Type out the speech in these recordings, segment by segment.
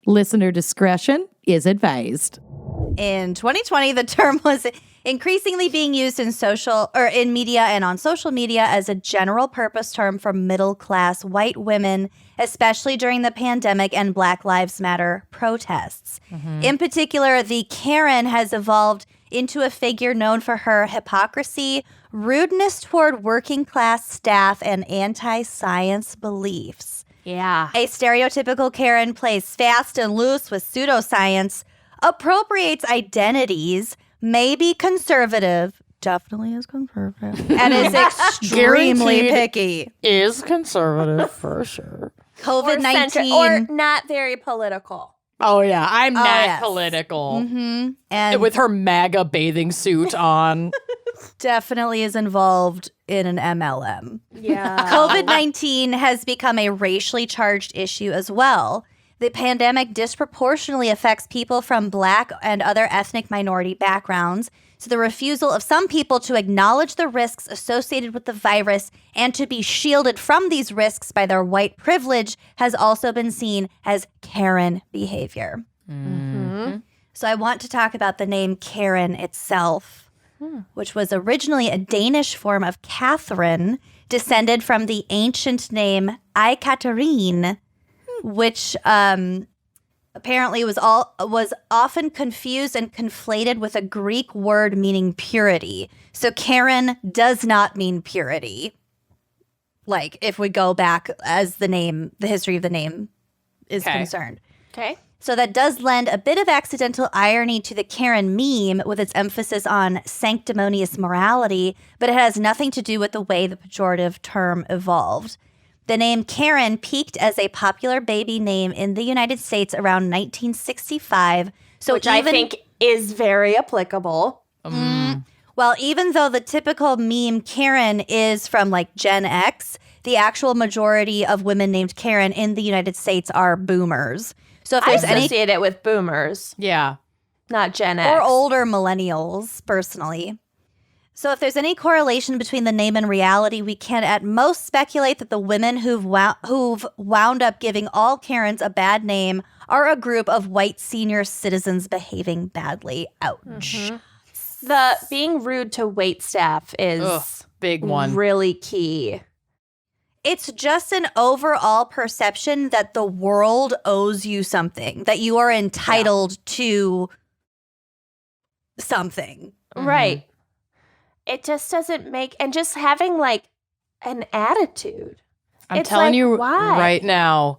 Listener discretion is advised. In 2020, the term was increasingly being used in media and on social media as a general purpose term for middle-class white women, especially during the pandemic and Black Lives Matter protests. In particular, the Karen has evolved into a figure known for her hypocrisy, rudeness toward working-class staff, and anti-science beliefs. Yeah. A stereotypical Karen plays fast and loose with pseudoscience, appropriates identities, may be conservative, definitely is conservative, and is extremely picky. Is conservative for sure. COVID-19. Or not very political. Oh, yeah. I'm not yes. political. And With her MAGA bathing suit on. definitely is involved in an MLM. Yeah. COVID-19 has become a racially charged issue as well. The pandemic disproportionately affects people from Black and other ethnic minority backgrounds. So the refusal of some people to acknowledge the risks associated with the virus and to be shielded from these risks by their white privilege has also been seen as Karen behavior. So I want to talk about the name Karen itself, which was originally a Danish form of Catherine, descended from the ancient name Ekaterine, which apparently was often confused and conflated with a Greek word meaning purity. So Karen does not mean purity. Like, if we go back as the history of the name is concerned. Okay. So that does lend a bit of accidental irony to the Karen meme with its emphasis on sanctimonious morality, but it has nothing to do with the way the pejorative term evolved. The name Karen peaked as a popular baby name in the United States around 1965. Which I think is very applicable. Well, even though the typical meme Karen is from like Gen X, the actual majority of women named Karen in the United States are boomers. So if I there's associate it with boomers, Yeah. not Gen X. or older millennials, personally. So if there's any correlation between the name and reality, we can at most speculate that the women who've wound up giving all Karens a bad name are a group of white senior citizens behaving badly. Ouch. The being rude to wait staff is Big one. really key. It's just an overall perception that the world owes you something, that you are entitled to something. Right. It just doesn't make, and just having like an attitude. I'm It's telling like, you why? right now,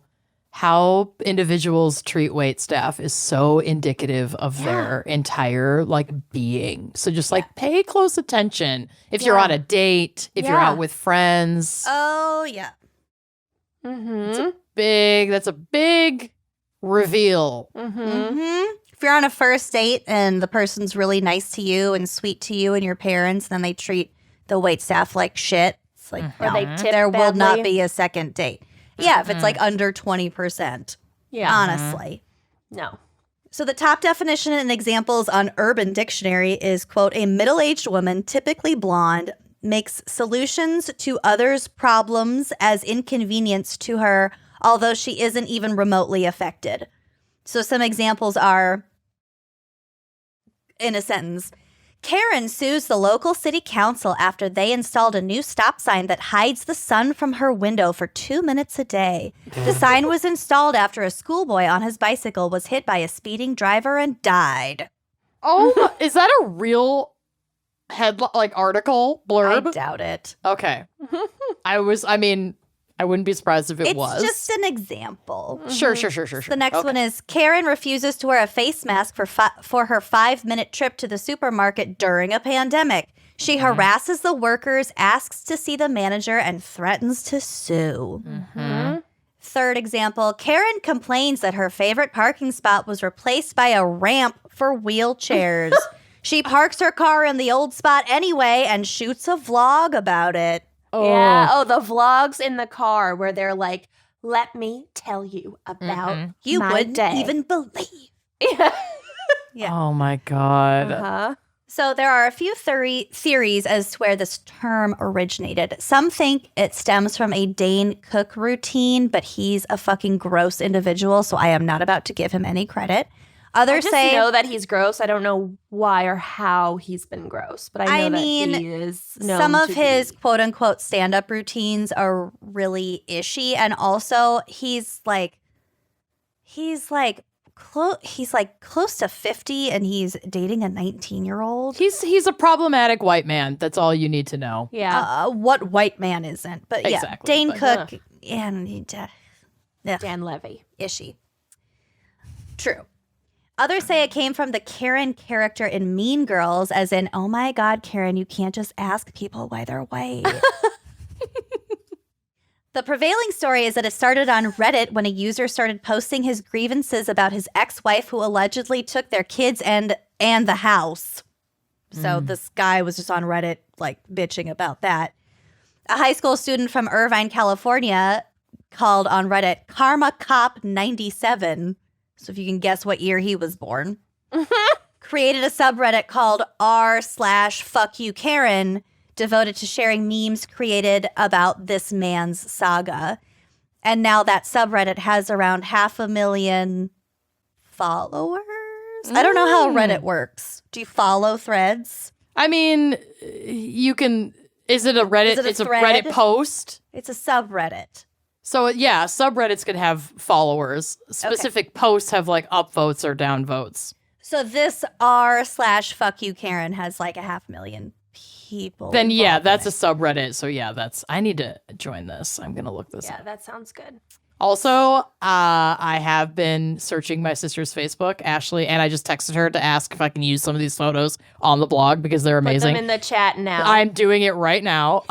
how individuals treat wait staff is so indicative of their entire like being. So just like pay close attention. If you're on a date, if you're Yeah. out with friends, Oh, yeah. that's a big reveal. If you're on a first date and the person's really nice to you and sweet to you and your parents, then they treat the wait staff like shit. It's like, Or they tip there will not badly. be a second date. Yeah, if it's like under 20%, Yeah. honestly. No. So the top definition and examples on Urban Dictionary is, quote, a middle-aged woman, typically blonde, makes solutions to others' problems as inconvenience to her, although she isn't even remotely affected. So some examples are, in a sentence, Karen sues the local city council after they installed a new stop sign that hides the sun from her window for 2 minutes a day. The sign was installed after a schoolboy on his bicycle was hit by a speeding driver and died. Oh, is that a real article blurb? I doubt it. Okay. I wouldn't be surprised if it was. It's just an example. Sure. The next one is Karen refuses to wear a face mask for her 5-minute trip to the supermarket during a pandemic. She harasses the workers, asks to see the manager, and threatens to sue. Third example, Karen complains that her favorite parking spot was replaced by a ramp for wheelchairs. She parks her car in the old spot anyway and shoots a vlog about it. Yeah. Oh, the vlogs in the car where they're like, let me tell you about You my wouldn't day. even believe. Yeah. Yeah. Oh my God. Uh-huh. So there are a few theories as to where this term originated. Some think it stems from a Dane Cook routine, but he's a fucking gross individual, so I am not about to give him any credit. Others I just say know that he's gross. I don't know why or how he's been gross, but I know that he is known some of to his be. quote unquote stand up routines are really ishy, and also he's close to 50 and he's dating a 19-year-old. He's a problematic white man. That's all you need to know. Yeah. What white man isn't? But yeah, Exactly, Dane but- Cook and Dan Levy. ishy. True. Others say it came from the Karen character in Mean Girls, as in, oh my God, Karen, you can't just ask people why they're white. The prevailing story is that it started on Reddit when a user started posting his grievances about his ex-wife who allegedly took their kids and the house. So this guy was just on Reddit, like, bitching about that. A high school student from Irvine, California, called on Reddit Karma Cop 97. So if you can guess what year he was born, created a subreddit called r/fuckyouKaren, devoted to sharing memes created about this man's saga. And now that subreddit has around 500,000 followers. I don't know how Reddit works. Do you follow threads? I mean, you can. Is it a Reddit? Is it a it's thread? a Reddit post. It's a subreddit. So yeah, subreddits can have followers. Specific posts have like upvotes or downvotes. So this r/fuckyouKaren has like 500,000 people. Then yeah, involved in that's it. a subreddit. So yeah, I need to join this. I'm gonna look this Yeah, up. that sounds good. Also, I have been searching my sister's Facebook, Ashley, and I just texted her to ask if I can use some of these photos on the blog because they're Put amazing. them in the chat now. I'm doing it right now.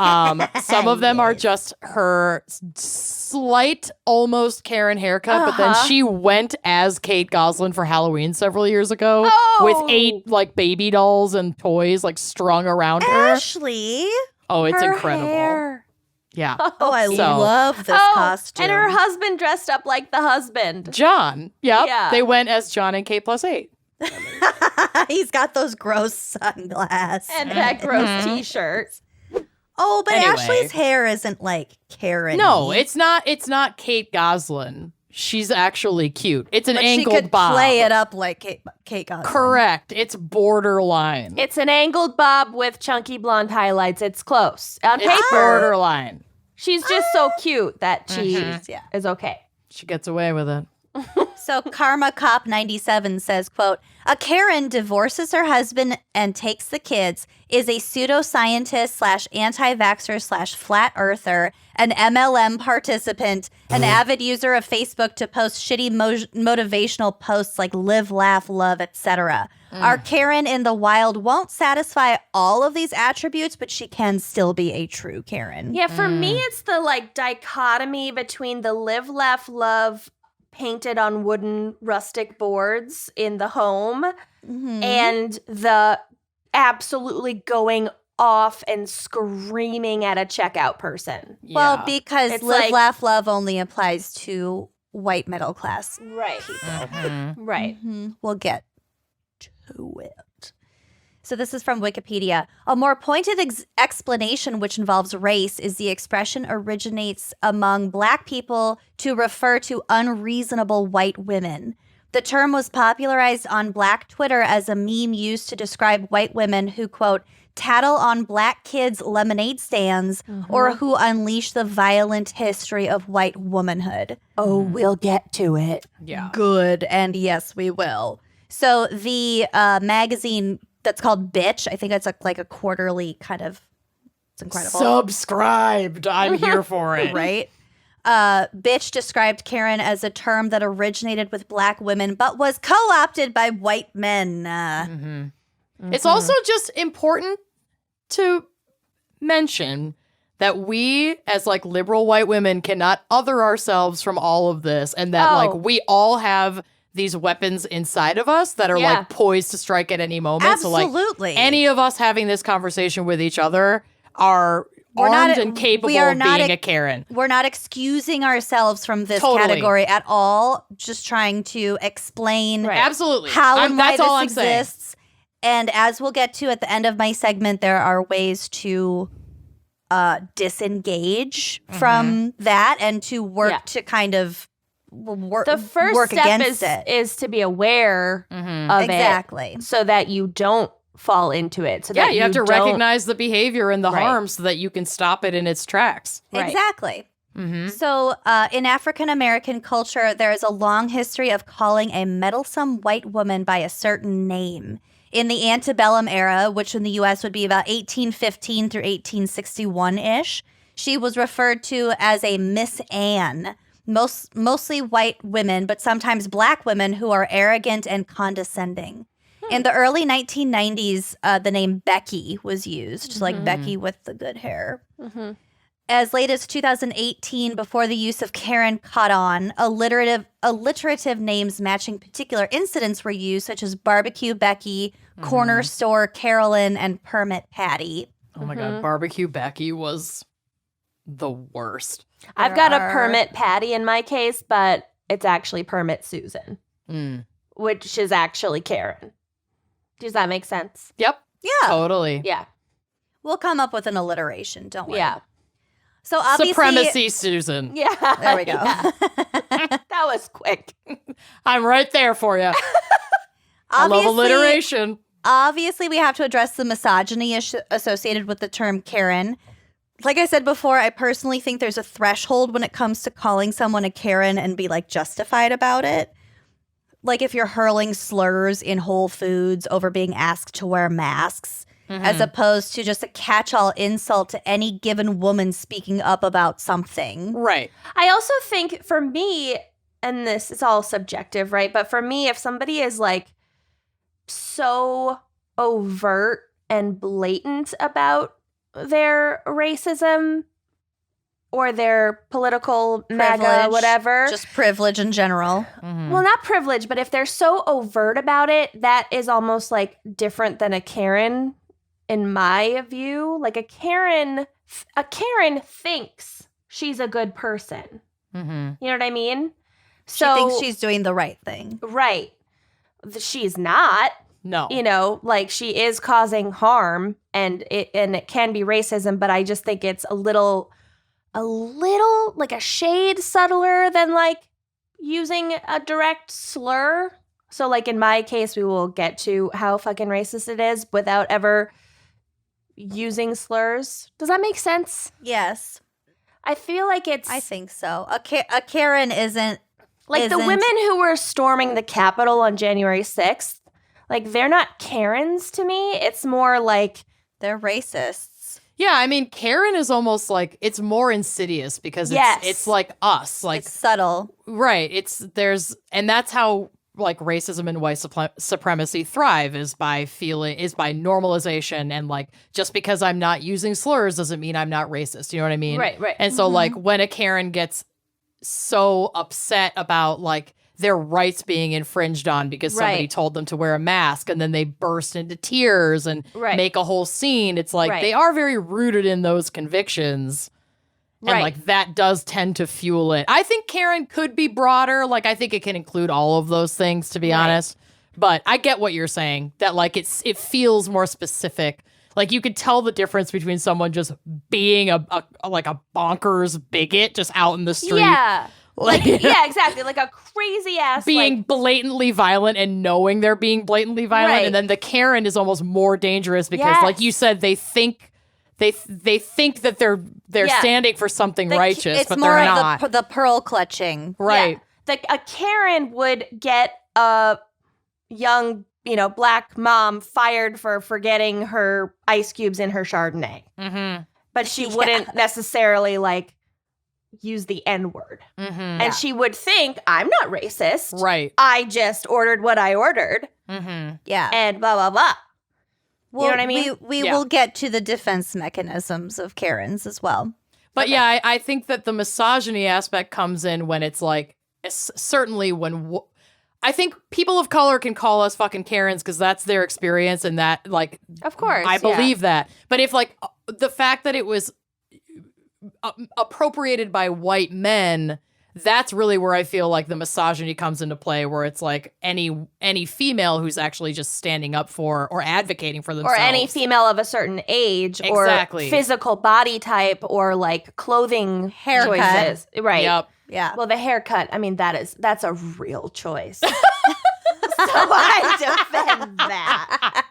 Some of them are just her slight, almost Karen haircut, but then she went as Kate Gosselin for Halloween several years ago with 8 like baby dolls and toys like strung around her. Ashley. Oh, it's Her incredible. hair. Yeah. Oh, I So- love this costume. And her husband dressed up like the husband. John. Yep. Yeah. They went as John and Kate plus 8. He's got those gross sunglasses. And that gross t-shirt. Oh, but Anyway. Ashley's hair isn't like Karen. No, it's not Kate Gosselin. She's actually cute. It's an but she angled could bob. play it up like Kate Gosselin. Correct. It's borderline. It's an angled bob with chunky blonde highlights. It's close. On It's paper, borderline. she's just so cute that she Yeah. is okay. She gets away with it. So Karma Cop 97 says, quote, a Karen divorces her husband and takes the kids, is a pseudoscientist / anti-vaxxer / flat earther, an MLM participant, an avid user of Facebook to post shitty motivational posts like live, laugh, love, etc. Our Karen in the wild won't satisfy all of these attributes, but she can still be a true Karen. Yeah, for me, it's the like dichotomy between the live, laugh, love painted on wooden rustic boards in the home and the absolutely going off and screaming at a checkout person. Well, Yeah. because It's live, like- laugh, love only applies to white middle class. Right. Right. We'll get to it. So this is from Wikipedia. A more pointed explanation which involves race is the expression originates among Black people to refer to unreasonable white women. The term was popularized on Black Twitter as a meme used to describe white women who, quote, tattle on Black kids' lemonade stands or who unleash the violent history of white womanhood. Oh, we'll get to it. Yeah. Good, and yes, we will. So the magazine that's called Bitch, I think it's like a quarterly kind of, it's incredible. Subscribed. I'm here for it. Right? Bitch described Karen as a term that originated with Black women but was co-opted by white men. It's also just important to mention that we as like liberal white women cannot other ourselves from all of this, and that like we all have these weapons inside of us that are Yeah. like poised to strike at any moment. Absolutely. So like any of us having this conversation with each other are We're armed not- and capable we are of not being a- a Karen. We're not excusing ourselves from this Totally. category at all, just trying to explain Right. Absolutely. how and why that's all I'm this saying. exists And as we'll get to at the end of my segment, there are ways to disengage from that and to work to kind of work The first work step against it. is to be aware of Exactly. it so that you don't fall into it. So that you have to don't- recognize the behavior and the Right. harm so that you can stop it in its tracks. Right. Exactly. Mm-hmm. So, in African American culture, there is a long history of calling a meddlesome white woman by a certain name. In the antebellum era, which in the U.S. would be about 1815 through 1861-ish, she was referred to as a Miss Anne. Mostly white women, but sometimes black women who are arrogant and condescending. In the early 1990s, the name Becky was used, like Becky with the good hair. As late as 2018, before the use of Karen caught on, alliterative names matching particular incidents were used, such as Barbecue Becky, Corner Store Carolyn, and Permit Patty. Oh my God, Barbecue Becky was the worst. I've got a Permit Patty in my case, but it's actually Permit Susan, which is actually Karen. Does that make sense? Yep. Yeah. Totally. Yeah. We'll come up with an alliteration, don't worry. Yeah. So obviously, Supremacy Susan. Yeah. there we go. Yeah. That was quick. I'm right there for you. I love alliteration. Obviously, we have to address the misogyny associated with the term Karen. Like I said before, I personally think there's a threshold when it comes to calling someone a Karen and be like justified about it. Like if you're hurling slurs in Whole Foods over being asked to wear masks, as opposed to just a catch-all insult to any given woman speaking up about something. Right. I also think for me, and this is all subjective, right? But for me, if somebody is like so overt and blatant about their racism or their political MAGA, Privilege, whatever. Just privilege in general. Well, not privilege, but if they're so overt about it, that is almost like different than a Karen in my view. Like a Karen thinks she's a good person. You know what I mean? She thinks she's doing the right thing. Right. She's not. No. You know, like she is causing harm and it can be racism, but I just think it's a little like a shade subtler than like using a direct slur. So like in my case, we will get to how fucking racist it is without ever using slurs. Does that make sense? Yes, I feel like it's I think so. A Karen isn't like the women who were storming the Capitol on January 6th. Like they're not Karens to me. It's more like they're racists. Yeah, I mean, Karen is almost like it's more insidious because it's like us, like It's subtle. right. And that's how like racism and white supremacy thrive is by normalization and like just because I'm not using slurs doesn't mean I'm not racist. You know what I mean? Right. And so like when a Karen gets so upset about like their rights being infringed on because somebody told them to wear a mask and then they burst into tears and make a whole scene. It's like they are very rooted in those convictions. And like that does tend to fuel it. I think Karen could be broader. Like I think it can include all of those things, to be honest. But I get what you're saying, that like it feels more specific. Like you could tell the difference between someone just being a bonkers bigot just out in the street. Yeah. Like, yeah, exactly. Like a crazy ass. Being blatantly violent and knowing they're being blatantly violent. Right. And then the Karen is almost more dangerous because, like you said, they think that they're standing for something righteous, it's but more they're of not. the pearl clutching. Right. Yeah. A Karen would get a young, black mom fired for forgetting her ice cubes in her Chardonnay. But she wouldn't necessarily like use the N-word. And she would think, I'm not racist. Right. I just ordered what I ordered. Yeah. And blah, blah, blah. Well, you know what I mean? We will get to the defense mechanisms of Karens as well. But yeah, I think that the misogyny aspect comes in when it's like, certainly when I think people of color can call us fucking Karens because that's their experience and that like, of course, I believe that. But if like the fact that it was appropriated by white men, that's really where I feel like the misogyny comes into play, where it's like any female who's actually just standing up for or advocating for Or themselves. any female of a certain age Exactly. or physical body type or like clothing Haircut. choices. Right. Yep. Yeah. Well, the haircut, I mean, that's a real choice. So I defend that.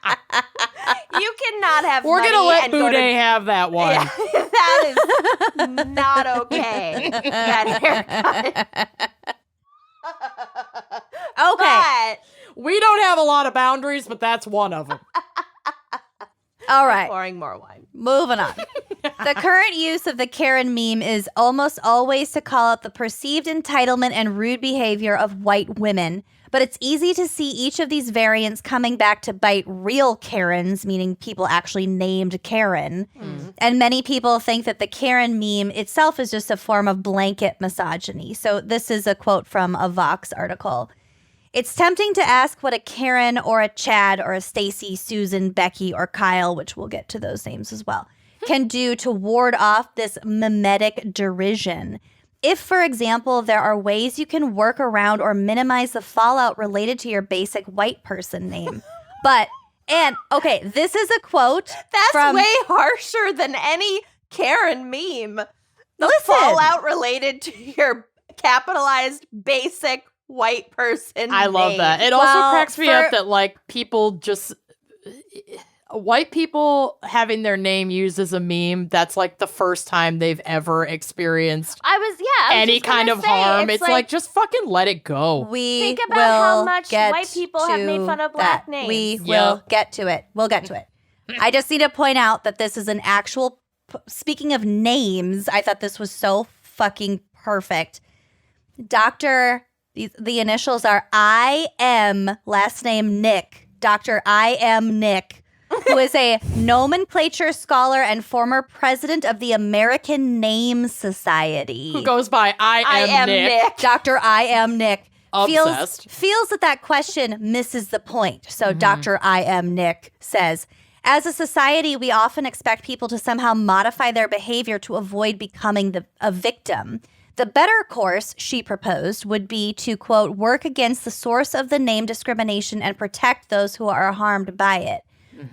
You cannot have We're money gonna let and go to- Boudet have that one. Yeah, that is not okay. That haircut. Okay. We don't have a lot of boundaries, but that's one of them. All right. Pouring more wine. Moving on. The current use of the Karen meme is almost always to call out the perceived entitlement and rude behavior of white women, but it's easy to see each of these variants coming back to bite real Karens, meaning people actually named Karen. And many people think that the Karen meme itself is just a form of blanket misogyny. So this is a quote from a Vox article. It's tempting to ask what a Karen or a Chad or a Stacy, Susan, Becky, or Kyle, which we'll get to those names as well, can do to ward off this mimetic derision. If, for example, there are ways you can work around or minimize the fallout related to your basic white person name. Okay, this is a quote That's from... way harsher than any Karen meme. The Listen. fallout related to your capitalized basic white person I love name. that. It Well, also cracks me for- up that like people just white people having their name used as a meme, that's like the first time they've ever experienced I was any just gonna kind of say, harm. It's like just fucking let it go. We Think about how will much get white people have made to fun of black that. names. We Yep. will get to it. We'll get to it. I just need to point out that this is an actual... Speaking of names, I thought this was so fucking perfect. The initials are I.M., last name Nick. Dr. I.M. Nick, who is a nomenclature scholar and former president of the American Name Society. Who goes by I am Nick. Dr. I.M. Nick Obsessed. feels that question misses the point. So Dr. I.M. Nick says, as a society, we often expect people to somehow modify their behavior to avoid becoming a victim. The better course, she proposed, would be to, quote, work against the source of the name discrimination and protect those who are harmed by it.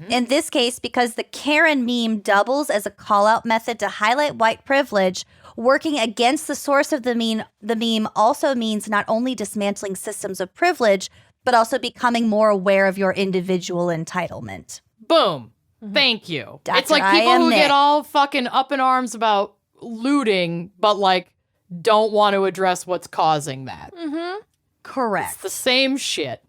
In this case, because the Karen meme doubles as a call-out method to highlight white privilege, working against the source of the meme also means not only dismantling systems of privilege, but also becoming more aware of your individual entitlement. Boom. Thank you. Dr. It's like I people am who Nick. get all fucking up in arms about looting, but like don't want to address what's causing that. Correct. It's the same shit.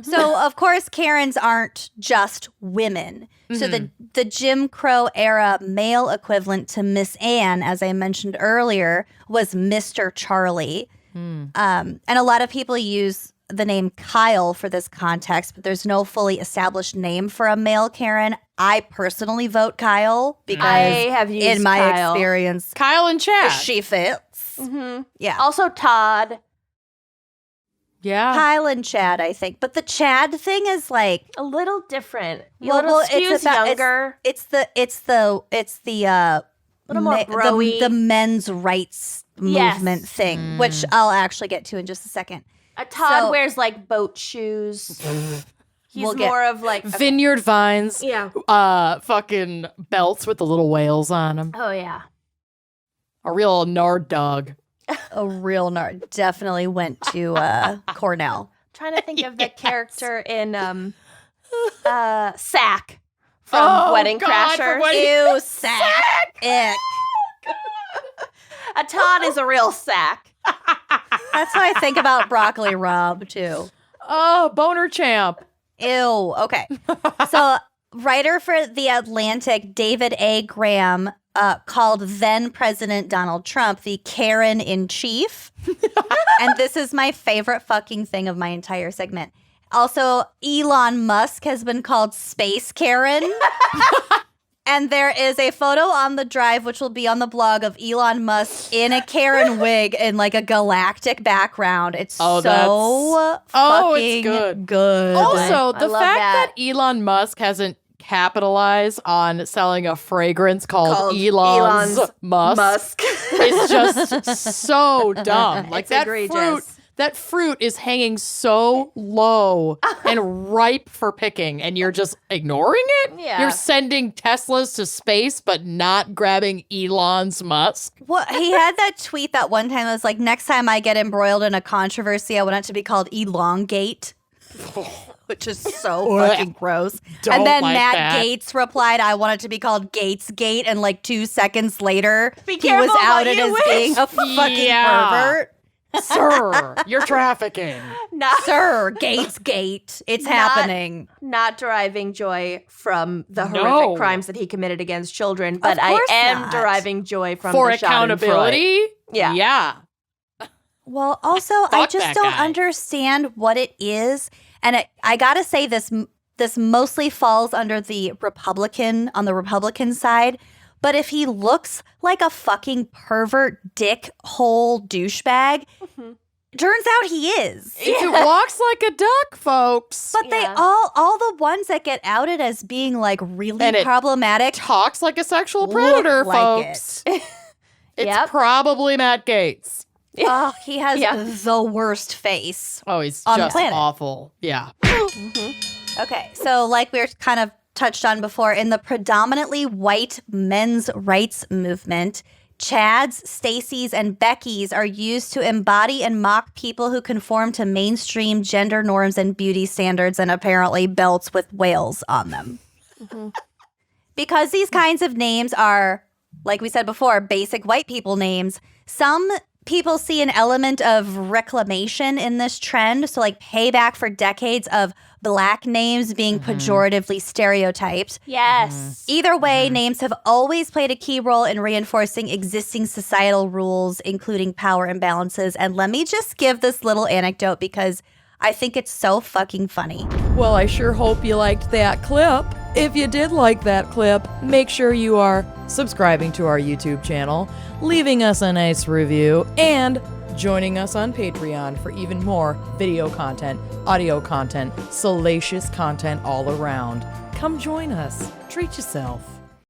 So, of course, Karens aren't just women. So the Jim Crow era male equivalent to Miss Anne, as I mentioned earlier, was Mr. Charlie. And a lot of people use the name Kyle for this context, but there's no fully established name for a male Karen. I personally vote Kyle because I have used in my Kyle. experience, Kyle and Chad. she fits. Yeah. Also Todd. Yeah. Kyle and Chad, I think. But the Chad thing is like, A little different. A Well, little it's skews about- younger. it's the Little more bro-y. the men's rights Yes. movement thing, which I'll actually get to in just a second. Todd so- wears like boat shoes. He's We'll get- more of like Vineyard vines. yeah. Fucking belts with the little whales on them. Oh yeah. A real nard dog. A real nerd definitely went to Cornell. Trying to think of the character in Sack from Oh, Wedding God, Crashers. from Wedding- Ew, sack. Ick. A Todd is a real sack. That's what I think about Broccoli Rob too. Oh, boner champ. Ew. Okay. So, writer for The Atlantic, David A. Graham, called then President Donald Trump the Karen in chief. And this is my favorite fucking thing of my entire segment. Also, Elon Musk has been called Space Karen. And there is a photo on the drive, which will be on the blog, of Elon Musk in a Karen wig in like a galactic background. It's Oh, so Oh, fucking it's good. good. Also, I the love fact that. that Elon Musk hasn't capitalize on selling a fragrance called Elon's Musk. Musk. It's just so dumb. Like It's that egregious. that fruit is hanging so low and ripe for picking, and you're just ignoring it? Yeah. You're sending Teslas to space, but not grabbing Elon's Musk? Well, he had that tweet that one time that was like, next time I get embroiled in a controversy, I want it to be called Elongate. Which is so fucking gross. Don't and then like Matt that. Gaetz replied, I want it to be called Gatesgate. And like 2 seconds later, Be he careful was what outed you as wish. being a fucking pervert. Sir, you're trafficking. Not, Sir, Gatesgate. It's happening. not deriving joy from the No. horrific crimes that he committed against children, but I course am not. deriving joy from For the accountability? Yeah. Yeah. Well, also, I Fuck just that don't guy. understand what it is. And I got to say this mostly falls under the Republican side. But if he looks like a fucking pervert dick hole douchebag, turns out he is. If it walks like a duck, folks. But they Yeah. all the ones that get outed as being like really And it problematic talks like a sexual look predator, like folks. it. It's Yep. probably Matt Gaetz. Oh, he has Yeah. the worst face. Oh, he's On the just planet. awful. Yeah. Okay, so like we were kind of touched on before, in the predominantly white men's rights movement, Chads, Stacys, and Beckys are used to embody and mock people who conform to mainstream gender norms and beauty standards, and apparently belts with whales on them. Because these kinds of names are, like we said before, basic white people names, some people see an element of reclamation in this trend. So, like, payback for decades of Black names being pejoratively stereotyped. Yes. Either way, names have always played a key role in reinforcing existing societal rules, including power imbalances. And let me just give this little anecdote because I think it's so fucking funny. Well, I sure hope you liked that clip. If you did like that clip, make sure you are subscribing to our YouTube channel, leaving us a nice review, and joining us on Patreon for even more video content, audio content, salacious content all around. Come join us. Treat yourself.